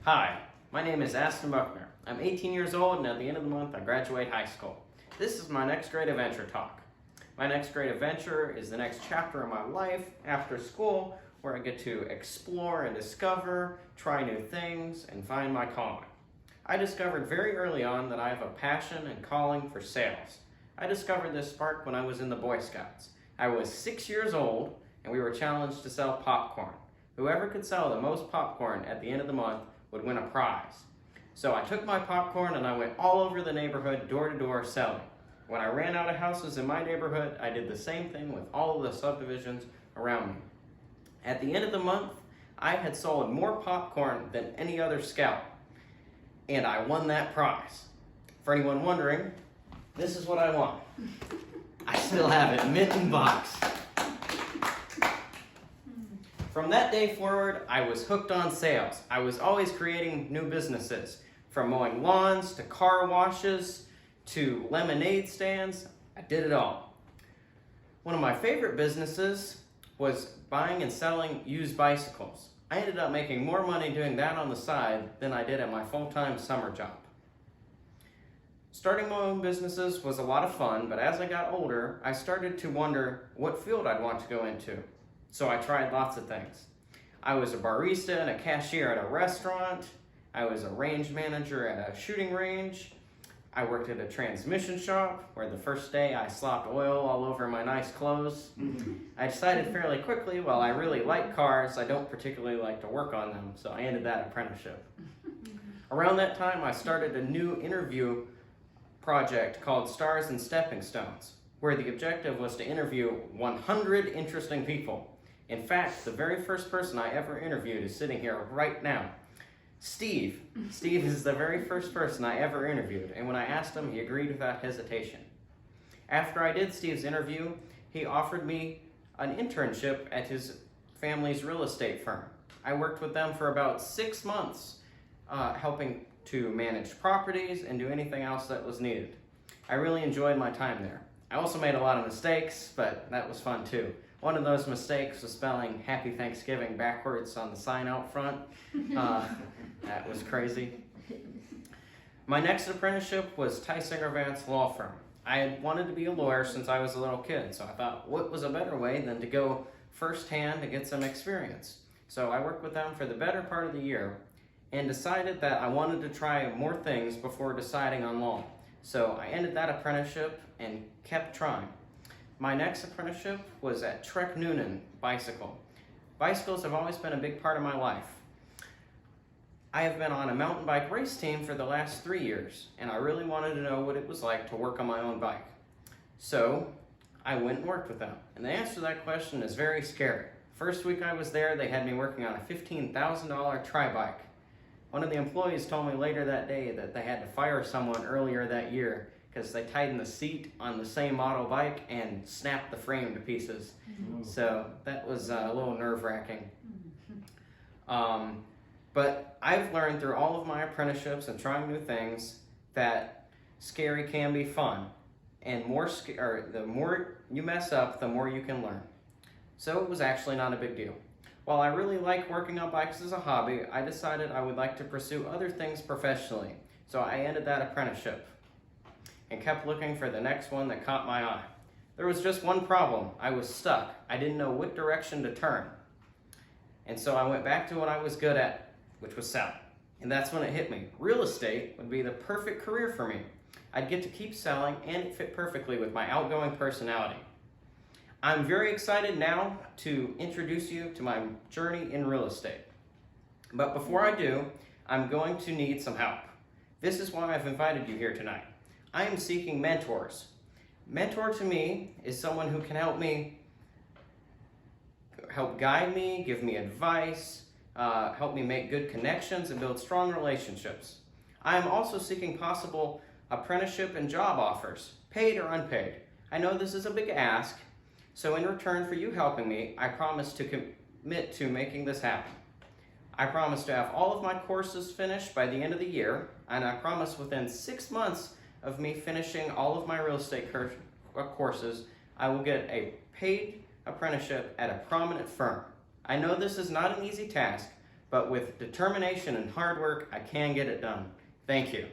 Hi, my name is Astin Buckner. I'm 18 years old, and at the end of the month I graduate high school. This is my next great adventure talk. My next great adventure is the next chapter of my life after school, where I get to explore and discover, try new things, and find my calling. I discovered very early on that I have a passion and calling for sales. I discovered this spark when I was in the Boy Scouts. I was 6 years old, and we were challenged to sell popcorn. Whoever could sell the most popcorn at the end of the month would win a prize. So I took my popcorn and I went all over the neighborhood, door to door, selling. When I ran out of houses in my neighborhood, I did the same thing with all of the subdivisions around me. At the end of the month, I had sold more popcorn than any other scout, and I won that prize. For anyone wondering, this is what I won. I still have it, mint in box. From that day forward, I was hooked on sales. I was always creating new businesses, from mowing lawns to car washes to lemonade stands. I did it all. One of my favorite businesses was buying and selling used bicycles. I ended up making more money doing that on the side than I did at my full-time summer job. Starting my own businesses was a lot of fun, but as I got older, I started to wonder what field I'd want to go into. So I tried lots of things. I was a barista and a cashier at a restaurant. I was a range manager at a shooting range. I worked at a transmission shop where the first day I slopped oil all over my nice clothes. I decided fairly quickly, while I really like cars, I don't particularly like to work on them, so I ended that apprenticeship. Around that time, I started a new interview project called Stars and Stepping Stones, where the objective was to interview 100 interesting people. In fact, the very first person I ever interviewed is sitting here right now. Steve. Steve is the very first person I ever interviewed, and when I asked him, he agreed without hesitation. After I did Steve's interview, he offered me an internship at his family's real estate firm. I worked with them for about 6 months, helping to manage properties and do anything else that was needed. I really enjoyed my time there. I also made a lot of mistakes, but that was fun too. One of those mistakes was spelling Happy Thanksgiving backwards on the sign out front. That was crazy. My next apprenticeship was Tysinger Vance Law Firm. I had wanted to be a lawyer since I was a little kid, so I thought, what was a better way than to go firsthand to get some experience? So I worked with them for the better part of the year and decided that I wanted to try more things before deciding on law. So I ended that apprenticeship and kept trying. My next apprenticeship was at Trek Noonan Bicycle. Bicycles have always been a big part of my life. I have been on a mountain bike race team for the last 3 years, and I really wanted to know what it was like to work on my own bike. So I went and worked with them. And the answer to that question is very scary. First week I was there, they had me working on a $15,000 tri-bike. One of the employees told me later that day that they had to fire someone earlier that year because they tightened the seat on the same model bike and snapped the frame to pieces. So that was a little nerve-wracking. But I've learned through all of my apprenticeships and trying new things that scary can be fun. And the more you mess up, the more you can learn. So it was actually not a big deal. While I really like working on bikes as a hobby, I decided I would like to pursue other things professionally. So I ended that apprenticeship and kept looking for the next one that caught my eye. There was just one problem. I was stuck. I didn't know what direction to turn. And so I went back to what I was good at, which was selling. And that's when it hit me. Real estate would be the perfect career for me. I'd get to keep selling, and it fit perfectly with my outgoing personality. I'm very excited now to introduce you to my journey in real estate. But before I do, I'm going to need some help. This is why I've invited you here tonight. I am seeking mentors. Mentor to me is someone who can help guide me, give me advice, help me make good connections and build strong relationships. I am also seeking possible apprenticeship and job offers, paid or unpaid. I know this is a big ask, so in return for you helping me, I promise to commit to making this happen. I promise to have all of my courses finished by the end of the year, and I promise within 6 months of me finishing all of my real estate courses, I will get a paid apprenticeship at a prominent firm. I know this is not an easy task, but with determination and hard work, I can get it done. Thank you.